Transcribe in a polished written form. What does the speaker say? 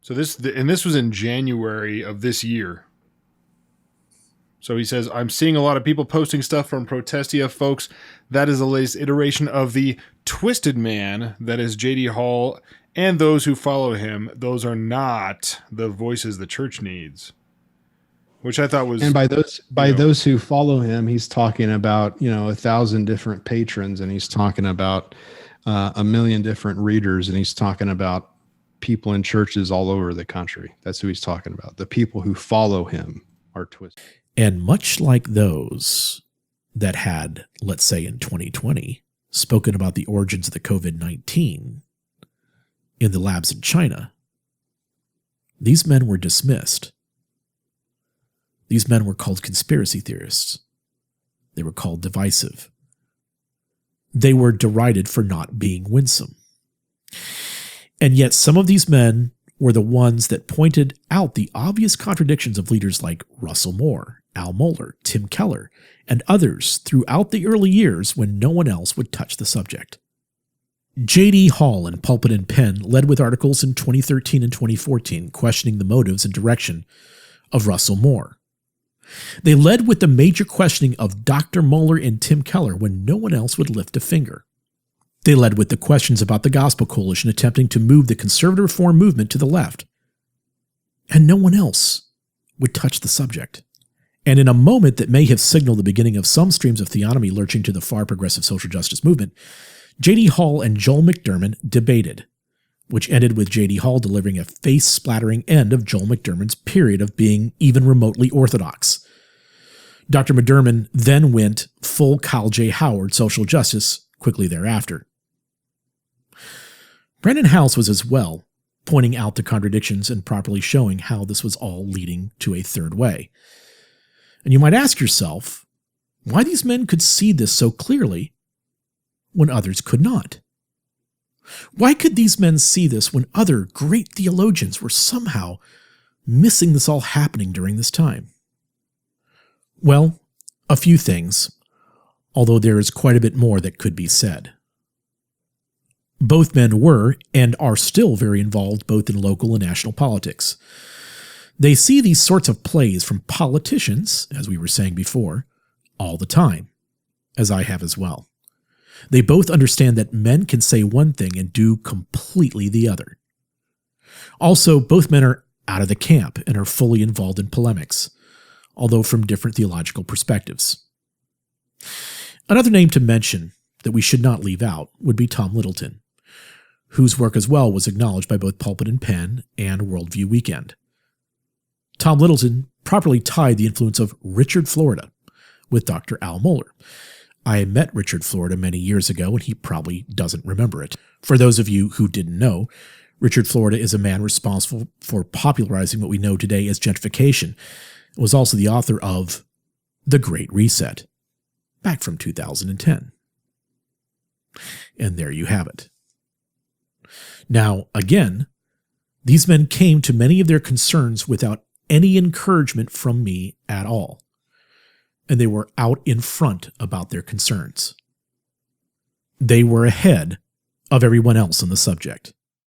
So this was in January of this year. So he says, I'm seeing a lot of people posting stuff from Protestia, folks. That is the latest iteration of the twisted man that is J.D. Hall and those who follow him. Those are not the voices the church needs. Which I thought was... And by those who follow him, he's talking about, 1,000 different patrons, and he's talking about 1 million different readers, and he's talking about people in churches all over the country. That's who he's talking about. The people who follow him are twisted. And much like those that had, let's say in 2020, spoken about the origins of the COVID-19 in the labs in China, these men were dismissed. These men were called conspiracy theorists. They were called divisive. They were derided for not being winsome. And yet some of these men were the ones that pointed out the obvious contradictions of leaders like Russell Moore, Al Mohler, Tim Keller, and others throughout the early years when no one else would touch the subject. J.D. Hall and Pulpit Pen led with articles in 2013 and 2014 questioning the motives and direction of Russell Moore. They led with the major questioning of Dr. Mohler and Tim Keller when no one else would lift a finger. They led with the questions about the Gospel Coalition attempting to move the conservative reform movement to the left. And no one else would touch the subject. And in a moment that may have signaled the beginning of some streams of theonomy lurching to the far progressive social justice movement, J.D. Hall and Joel McDurmon debated, which ended with J.D. Hall delivering a face-splattering end of Joel McDurmon's period of being even remotely orthodox. Dr. McDurmon then went full Kyle J. Howard social justice quickly thereafter. Brandon House was as well, pointing out the contradictions and properly showing how this was all leading to a third way. And you might ask yourself why these men could see this so clearly when others could not. Why could these men see this when other great theologians were somehow missing this all happening during this time? Well, a few things, although there is quite a bit more that could be said. Both men were and are still very involved both in local and national politics. They see these sorts of plays from politicians, as we were saying before, all the time, as I have as well. They both understand that men can say one thing and do completely the other. Also, both men are out of the camp and are fully involved in polemics, although from different theological perspectives. Another name to mention that we should not leave out would be Tom Littleton, whose work as well was acknowledged by both Pulpit Pen and Worldview Weekend. Tom Littleton properly tied the influence of Richard Florida with Dr. Al Mohler. I met Richard Florida many years ago, and he probably doesn't remember it. For those of you who didn't know, Richard Florida is a man responsible for popularizing what we know today as gentrification. He was also the author of The Great Reset, back from 2010. And there you have it. Now, again, these men came to many of their concerns without any encouragement from me at all. And they were out in front about their concerns. They were ahead of everyone else on the subject.